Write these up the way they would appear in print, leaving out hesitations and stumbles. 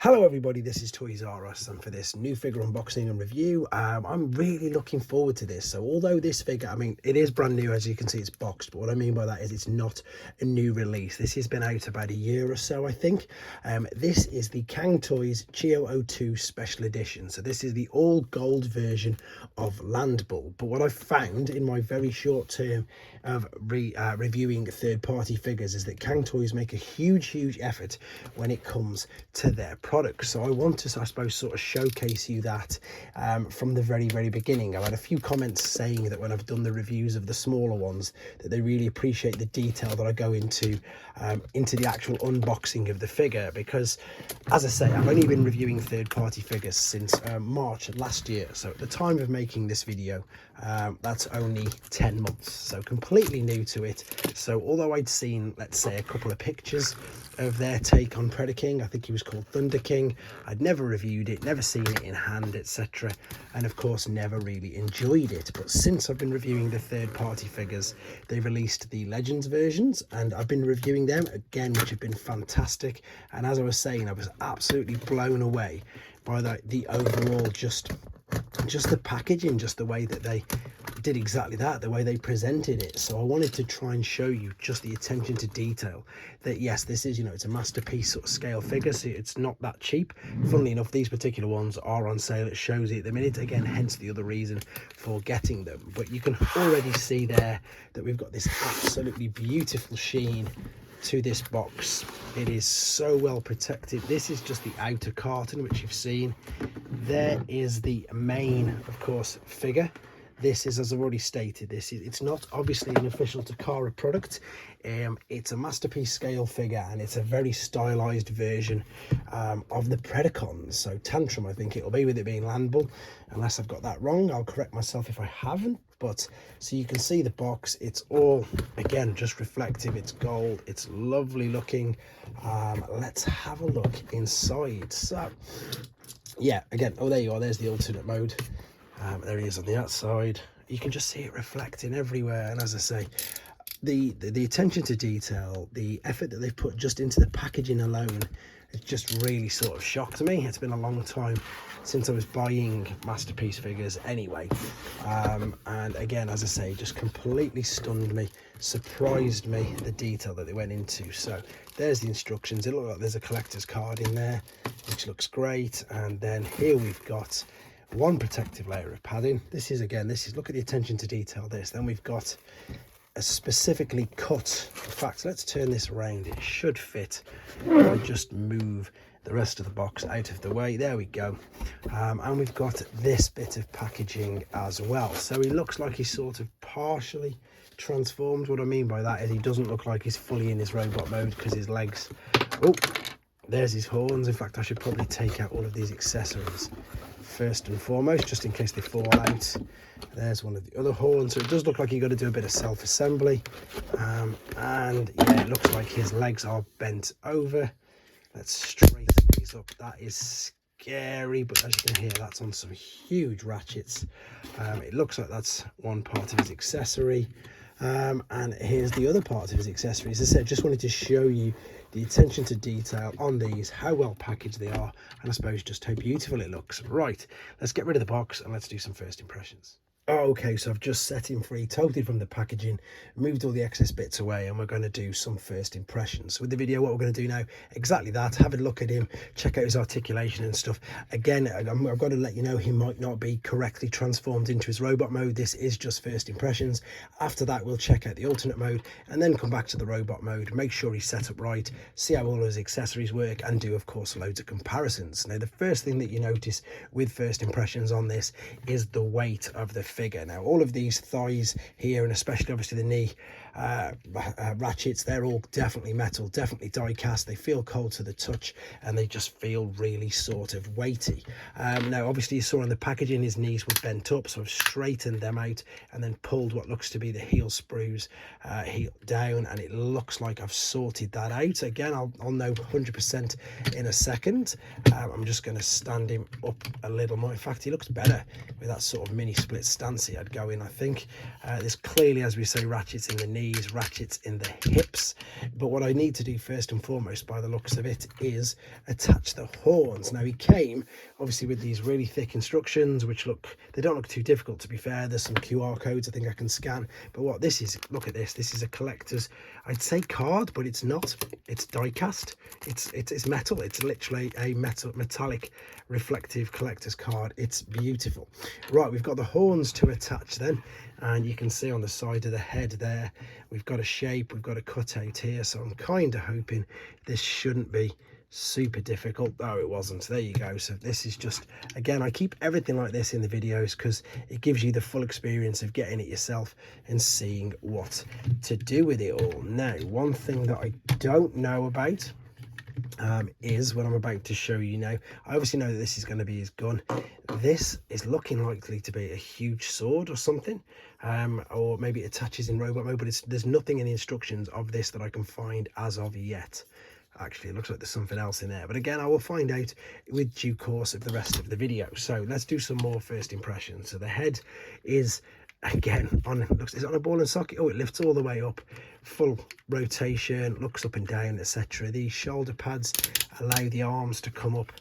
Hello everybody, this is Toy Zaros, and for this new figure unboxing and review, I'm really looking forward to this. So although this figure, I mean, it is brand new, as you can see, it's boxed, but what I mean by that is it's not a new release. This has been out about a year or so, I think. This is the Cang Toys CY02 Special Edition. So this is the all gold version of Landbull. But what I've found in my very short term of reviewing third-party figures is that Cang Toys make a huge effort when it comes to their products. So I want to, I suppose, sort of showcase you that from the very beginning. I've had a few comments saying that when I've done the reviews of the smaller ones that they really appreciate the detail that I go into the actual unboxing of the figure, because as I say, I've only been reviewing third-party figures since March last year. So at the time of making this video, that's only 10 months, so completely new to it. So although I'd seen, let's say, a couple of pictures of their take on Predacon, I think he was called Thunder King, I'd never reviewed it, never seen it in hand, etc., and of course never really enjoyed it. But since I've been reviewing the third-party figures, they released the Legends versions, and I've been reviewing them again, which have been fantastic. And as I was saying, I was absolutely blown away by the overall just the packaging, just the way that they did exactly that, the way they presented it. So I wanted to try and show you just the attention to detail that, yes, this is, it's a masterpiece sort of scale figure, so it's not that cheap. Funnily enough, these particular ones are on sale. It shows it at the minute, again, hence the other reason for getting them. But you can already see there that we've got this absolutely beautiful sheen to this box. It is so well protected. This is just the outer carton, which you've seen. There is the main, of course, figure. This is, as I've already stated, it's not obviously an official Takara product. It's a masterpiece scale figure, and it's a very stylized version of the Predacons. So Tantrum, I think it'll be, with it being landbull. Unless I've got that wrong, I'll correct myself if I haven't. But so you can see the box, it's all, again, just reflective. It's gold, it's lovely looking. Let's have a look inside. So yeah, again, oh, there you are, there's the alternate mode. There he is on the outside. You can just see it reflecting everywhere. And as I say, the attention to detail, the effort that they've put just into the packaging alone, it's just really sort of shocked me. It's been a long time since I was buying masterpiece figures anyway. And again, as I say, just completely stunned me, surprised me, the detail that they went into. So there's the instructions. It looks like there's a collector's card in there, which looks great. And then here we've got one protective layer of padding. This is, look at the attention to detail. Then we've got a specifically cut, in fact, let's turn this around, it should fit. I'll just move the rest of the box out of the way. There we go. And we've got this bit of packaging as well. So he looks like he's sort of partially transformed. What I mean by that is he doesn't look like he's fully in his robot mode, because his legs, oh, there's his horns. In fact, I should probably take out all of these accessories first and foremost, just in case they fall out. There's one of the other horns. So it does look like you've got to do a bit of self-assembly. And yeah, it looks like his legs are bent over. Let's straighten these up. That is scary, but as you can hear, that's on some huge ratchets. It looks like that's one part of his accessory. And here's the other part of his accessories. As I said, just wanted to show you the attention to detail on these, how well packaged they are, and I suppose just how beautiful it looks. Right, let's get rid of the box and let's do some first impressions. Okay, so I've just set him free totally from the packaging, moved all the excess bits away, and we're going to do some first impressions. So with the video, what we're going to do now, exactly that, have a look at him, check out his articulation and stuff. Again, I've got to let you know, he might not be correctly transformed into his robot mode. This is just first impressions. After that, we'll check out the alternate mode and then come back to the robot mode, make sure he's set up right, see how all of his accessories work, and do, of course, loads of comparisons. Now, the first thing that you notice with first impressions on this is the weight of the figure. Now, all of these thighs here, and especially obviously the knee ratchets, they're all definitely metal, definitely die cast. They feel cold to the touch, and they just feel really sort of weighty. Now, obviously, you saw on the packaging his knees were bent up, so I've straightened them out and then pulled what looks to be the heel sprues down, and it looks like I've sorted that out. Again, I'll know 100% in a second. I'm just going to stand him up a little more. In fact, he looks better with that sort of mini split stance stance I'd go in. I think there's clearly, as we say, ratchets in the knees, ratchets in the hips, but what I need to do first and foremost by the looks of it is attach the horns. Now he came obviously with these really thick instructions, which they don't look too difficult, to be fair. There's some QR codes I think I can scan, but what this is, look at this is a collector's, I'd say card, but it's not. It's die cast. It's metal. It's literally a metallic reflective collector's card. It's beautiful. Right, we've got the horns to attach then, and you can see on the side of the head there we've got a shape, we've got a cutout here, so I'm kind of hoping this shouldn't be super difficult. Oh, it wasn't. There you go. So this is just, again, I keep everything like this in the videos because it gives you the full experience of getting it yourself and seeing what to do with it all. Now, one thing that I don't know about is what I'm about to show you now. I obviously know that this is going to be his gun. This is looking likely to be a huge sword or something, or maybe it attaches in robot mode, but there's nothing in the instructions of this that I can find as of yet. Actually, it looks like there's something else in there, but again, I will find out with due course of the rest of the video. So let's do some more first impressions. So the head is, again, is it on a ball and socket? Oh, it lifts all the way up, full rotation, looks up and down, etc. These shoulder pads allow the arms to come up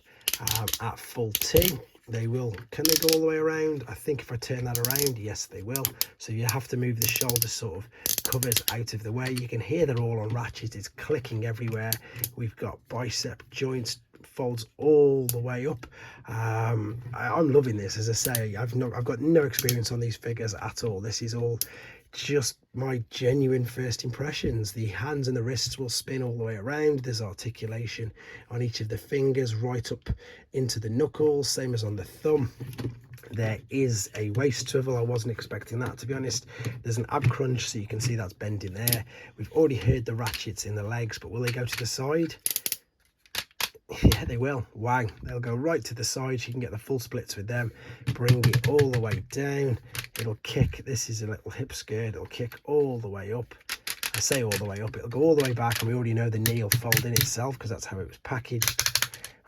at full T. They will. Can they go all the way around? I think if I turn that around, yes, they will. So you have to move the shoulder sort of covers out of the way. You can hear they're all on ratchets. It's clicking everywhere. We've got bicep joints, folds all the way up. I'm loving this. As I say, I've got no experience on these figures at all. This is all just my genuine first impressions. The hands and the wrists will spin all the way around. There's articulation on each of the fingers right up into the knuckles, same as on the thumb. There is a waist swivel. I wasn't expecting that, to be honest. There's an ab crunch, so you can see that's bending there. We've already heard the ratchets in the legs, but will they go to the side? Yeah, they will. Wow, they'll go right to the side. You can get the full splits with them. Bring it all the way down. It'll kick. This is a little hip skirt. It'll kick all the way up. I say all the way up. It'll go all the way back, and we already know the knee will fold in itself because that's how it was packaged.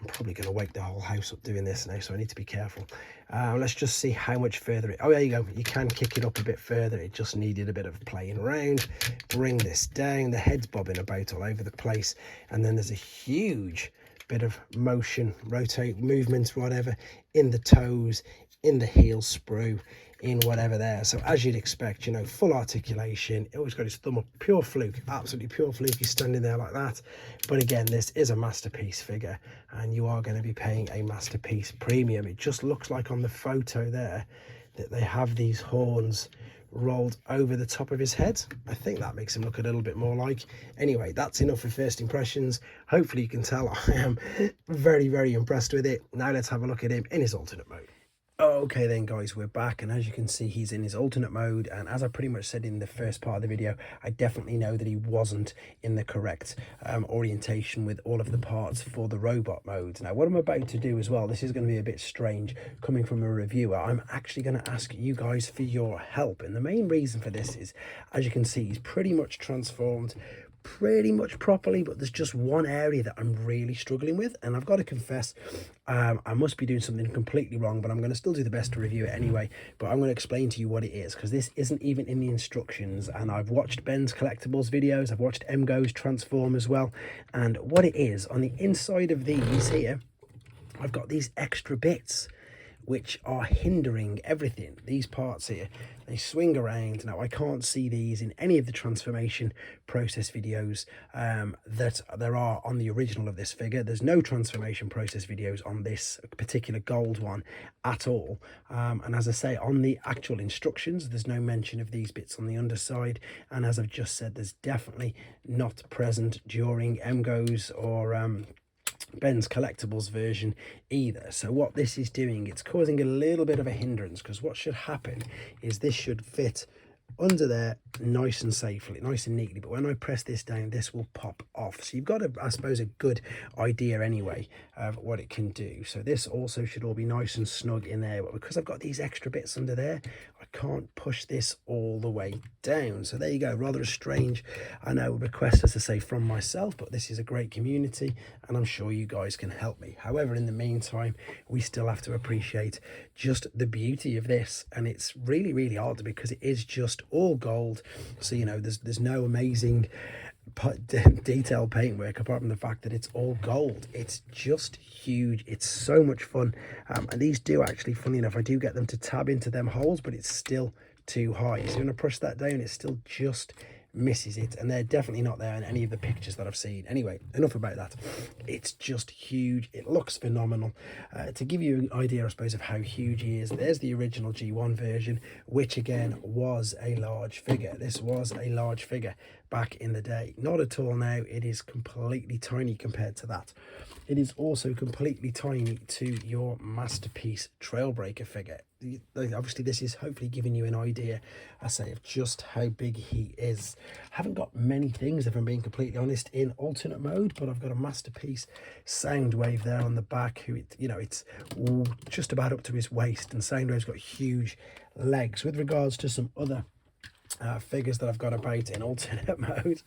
I'm probably going to wake the whole house up doing this now, so I need to be careful. Let's just see how much further it... Oh, there you go. You can kick it up a bit further. It just needed a bit of playing around. Bring this down. The head's bobbing about all over the place, and then there's a huge bit of motion, rotate, movement, whatever, in the toes, in the heel sprue, in whatever there. So as you'd expect, you know, full articulation. He always got his thumb up. Pure fluke, absolutely pure fluke. He's standing there like that. But again, this is a masterpiece figure, and you are going to be paying a masterpiece premium. It just looks like on the photo there that they have these horns rolled over the top of his head. I think that makes him look a little bit more like. Anyway, that's enough for first impressions. Hopefully you can tell I am very, very impressed with it. Now let's have a look at him in his alternate mode. Okay then guys, we're back, and as you can see, he's in his alternate mode, and as I pretty much said in the first part of the video, I definitely know that he wasn't in the correct orientation with all of the parts for the robot mode. Now what I'm about to do as well, this is going to be a bit strange coming from a reviewer. I'm actually going to ask you guys for your help, and the main reason for this is, as you can see, he's pretty much transformed pretty much properly, but there's just one area that I'm really struggling with, and I've got to confess, I must be doing something completely wrong, but I'm going to still do the best to review it anyway. But I'm going to explain to you what it is, because this isn't even in the instructions, and I've watched Ben's Collectibles videos, I've watched MGo's transform as well, and what it is, on the inside of these here, I've got these extra bits which are hindering everything. These parts here, they swing around. Now I can't see these in any of the transformation process videos that there are on the original of this figure. There's no transformation process videos on this particular gold one at all, and as I say, on the actual instructions there's no mention of these bits on the underside, and as I've just said, there's definitely not present during MGo's or Ben's Collectibles version either. So what this is doing, it's causing a little bit of a hindrance, because what should happen is this should fit under there nice and safely, nice and neatly, but when I press this down, this will pop off. So you've got I suppose, a good idea anyway of what it can do. So this also should all be nice and snug in there, but because I've got these extra bits under there, I can't push this all the way down. So there you go, rather a strange, I know, request, as I say, from myself, but this is a great community and I'm sure you guys can help me. However, in the meantime, we still have to appreciate just the beauty of this, and it's really, really odd because it is just all gold. So, you know, there's no amazing detailed paintwork apart from the fact that it's all gold. It's just huge. It's so much fun, and these do actually, funny enough, I do get them to tab into them holes, but it's still too high. So when I push that down, it still just misses it, and they're definitely not there in any of the pictures that I've seen. Anyway, enough about that. It's just huge. It looks phenomenal. To give you an idea, I suppose, of how huge he is, there's the original G1 version, which again was a large figure. This was a large figure back in the day. Not at all now. It is completely tiny compared to that. It is also completely tiny to your Masterpiece Trailbreaker figure. Obviously, this is hopefully giving you an idea, I say, of just how big he is. I haven't got many things, if I'm being completely honest, in alternate mode, but I've got a Masterpiece Soundwave there on the back, who, it's just about up to his waist, and Soundwave's got huge legs. With regards to some other figures that I've got about in alternate mode,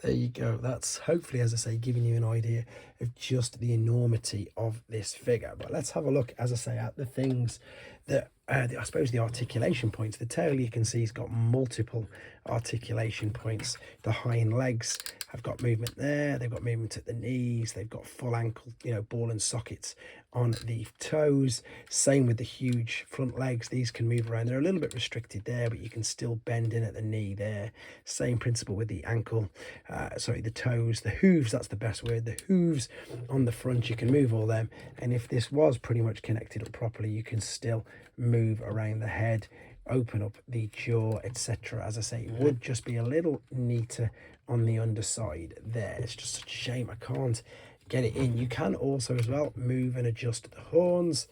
there you go. That's hopefully, as I say, giving you an idea of just the enormity of this figure. But let's have a look, as I say, at the things that I suppose the articulation points. The tail, you can see, has got multiple articulation points. The hind legs have got movement there, they've got movement at the knees, they've got full ankle, ball and sockets on the toes. Same with the huge front legs. These can move around. They're a little bit restricted there, but you can still bend in at the knee there. Same principle with the ankle, the toes, the hooves, that's the best word. The hooves on the front, you can move all them, and if this was pretty much connected up properly, you can still move around the head, open up the jaw, etc. As I say, it would just be a little neater on the underside there. It's just such a shame I can't get it in. You can also as well move and adjust the horns.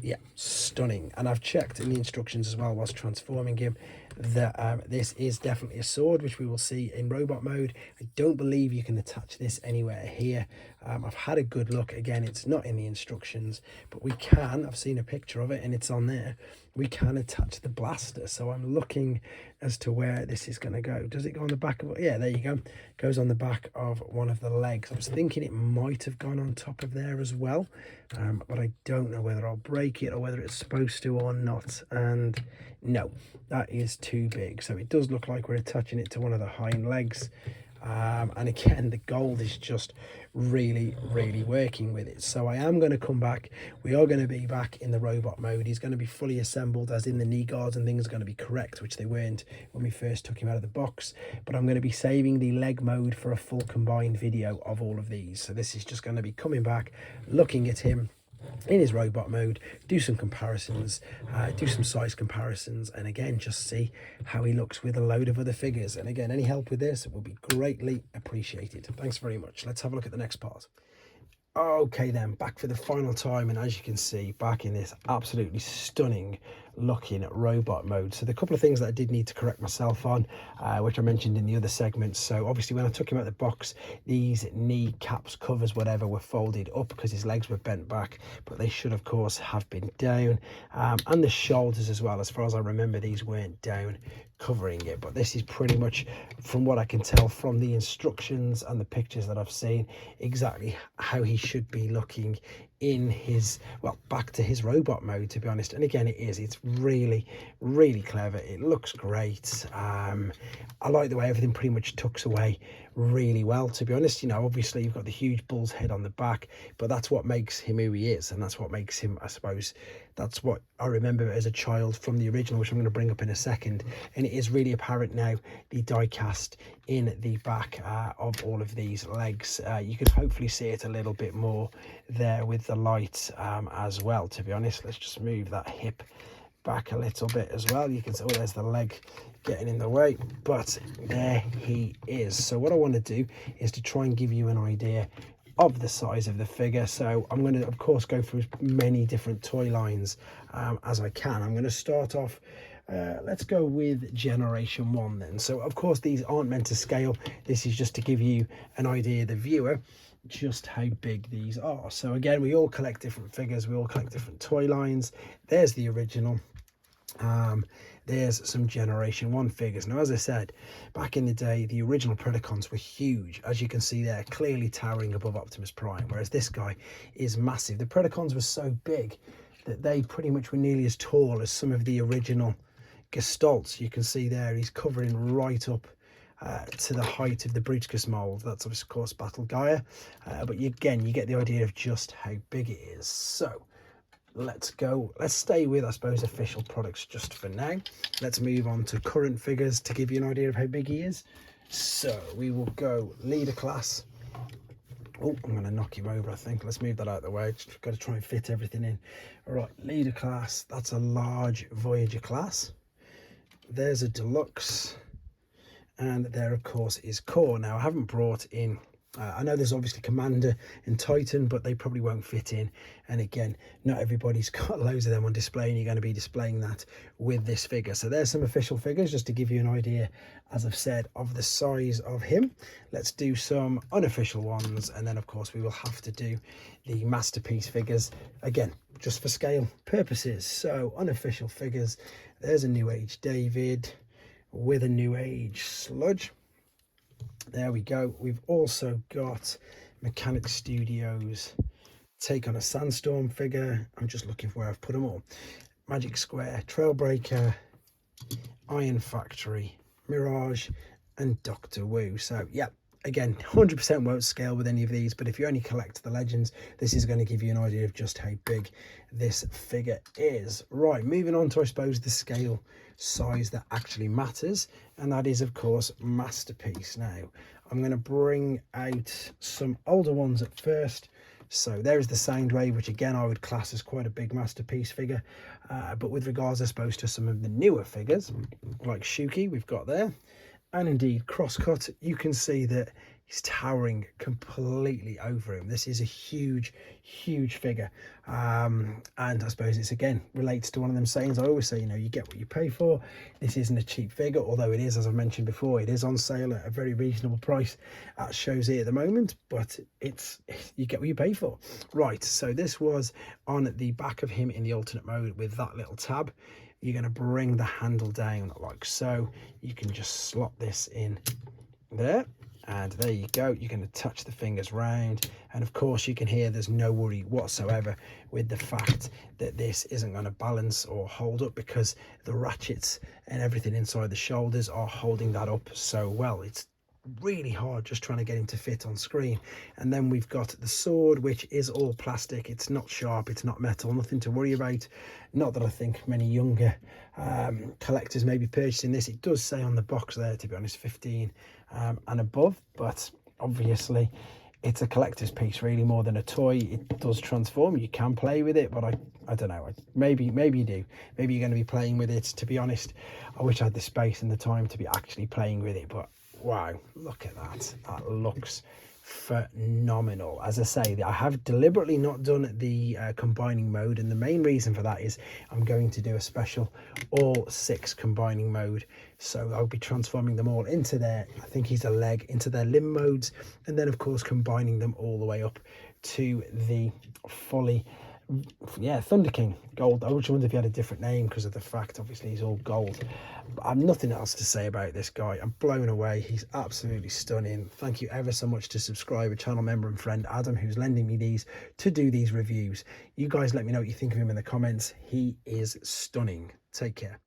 Yeah, stunning. And I've checked in the instructions as well whilst transforming him that this is definitely a sword, which we will see in robot mode. I don't believe you can attach this anywhere here. I've had a good look. Again, it's not in the instructions, but we can. I've seen a picture of it and it's on there. We can attach the blaster. So I'm looking as to where this is going to go. Does it go on the back of, yeah, there you go. It goes on the back of one of the legs. I was thinking it might have gone on top of there as well, but I don't know whether I'll break it or whether it's supposed to or not. And no, that is too big. So it does look like we're attaching it to one of the hind legs. And again, the gold is just really, really working with it. So I am going to come back. We are going to be back in the robot mode. He's going to be fully assembled, as in the knee guards and things are going to be correct, which they weren't when we first took him out of the box. But I'm going to be saving the leg mode for a full combined video of all of these. So this is just going to be coming back, looking at him in his robot mode, do some comparisons, do some size comparisons, and again just see how he looks with a load of other figures. And again, any help with this will be greatly appreciated. Thanks very much. Let's have a look at the next part. Okay then, back for the final time, and as you can see, back in this absolutely stunning looking robot mode. So the couple of things that I did need to correct myself on, which I mentioned in the other segments. So obviously when I took him out of the box, these knee caps, covers, whatever, were folded up because his legs were bent back, but they should of course have been down, and the shoulders as well. As far as I remember, these weren't down covering it, but this is pretty much, from what I can tell from the instructions and the pictures that I've seen, exactly how he should be looking in his, well, back to his robot mode, to be honest. And again, it's really, really clever. It looks great. I like the way everything pretty much tucks away really well, to be honest. Obviously you've got the huge bull's head on the back, but that's what makes him who he is, and that's what makes him, I suppose, that's what I remember as a child from the original, which I'm going to bring up in a second. And it is really apparent now, the die cast in the back of all of these legs. You can hopefully see it a little bit more there with the light as well, to be honest. Let's just move that hip back a little bit as well. You can see, oh, there's the leg getting in the way, but there he is. So what I want to do is to try and give you an idea of the size of the figure. So I'm going to of course go through as many different toy lines as I can. I'm going to start off, let's go with generation 1 then. So of course these aren't meant to scale. This is just to give you an idea, the viewer, just how big these are. So again, we all collect different figures, we all collect different toy lines. There's the original. there's some Generation 1 figures. Now, as I said, back in the day, the original Predacons were huge. As you can see there, clearly towering above Optimus Prime, whereas this guy is massive. The Predacons were so big that they pretty much were nearly as tall as some of the original Gestalts. You can see there, he's covering right up to the height of the Bruticus mold. That's of course Battle Gaia, but again, you get the idea of just how big it is. So let's stay with, I suppose, official products just for now. Let's move on to current figures to give you an idea of how big he is. So we will go leader class. Oh, I'm going to knock him over, I think. Let's move that out of the way. Just got to try and fit everything in. All right, leader class. That's a large Voyager class. There's a deluxe. And there, of course, is core. Now, I haven't brought in, I know there's obviously Commander and Titan, but they probably won't fit in. And again, not everybody's got loads of them on display, and you're going to be displaying that with this figure. So there's some official figures, just to give you an idea, as I've said, of the size of him. Let's do some unofficial ones, and then, of course, we will have to do the masterpiece figures, again, just for scale purposes. So unofficial figures, there's a New Age David with a New Age Sludge. There we go. We've also got Mechanic Studios Take on a Sandstorm figure. I'm just looking for where I've put them all. Magic Square, Trailbreaker, Iron Factory, Mirage, and Doctor Wu. So yeah, again, 100% won't scale with any of these, but if you only collect the Legends, this is going to give you an idea of just how big this figure is. Right, moving on to, I suppose, the scale size that actually matters, and that is, of course, Masterpiece. Now, I'm going to bring out some older ones at first. So there's the Soundwave, which again I would class as quite a big Masterpiece figure, but with regards, I suppose, to some of the newer figures like Shuki we've got there, and indeed Crosscut, you can see that he's towering completely over him. This is a huge figure, and I suppose it's, again, relates to one of them sayings I always say, you know, you get what you pay for. This isn't a cheap figure, although it is, as I mentioned before, it is on sale at a very reasonable price at Shows Here at the moment, but it's, you get what you pay for. Right, so this was on the back of him in the alternate mode with that little tab. You're going to bring the handle down like so. You can just slot this in there, and there you go. You're going to touch the fingers round, and of course you can hear there's no worry whatsoever with the fact that this isn't going to balance or hold up, because the ratchets and everything inside the shoulders are holding that up so well. It's really hard just trying to get him to fit on screen. And then we've got the sword, which is all plastic. It's not sharp, it's not metal, nothing to worry about. Not that I think many younger collectors may be purchasing this. It does say on the box there, to be honest, 15 and above, but obviously it's a collector's piece really more than a toy. It does transform, you can play with it, but I don't know, maybe you do. Maybe you're going to be playing with it. To be honest, I wish I had the space and the time to be actually playing with it, but wow, look at that. That looks phenomenal. As I say, I have deliberately not done the combining mode, and the main reason for that is I'm going to do a special all 6 combining mode. So I'll be transforming them all into their, I think he's a leg, into their limb modes, and then of course combining them all the way up to the fully, yeah, Thunder King gold. I always wonder if he had a different name because of the fact obviously he's all gold. But I've nothing else to say about this guy. I'm blown away. He's absolutely stunning. Thank you ever so much to subscriber, channel member and friend Adam, who's lending me these to do these reviews. You guys let me know what you think of him in the comments. He is stunning. Take care.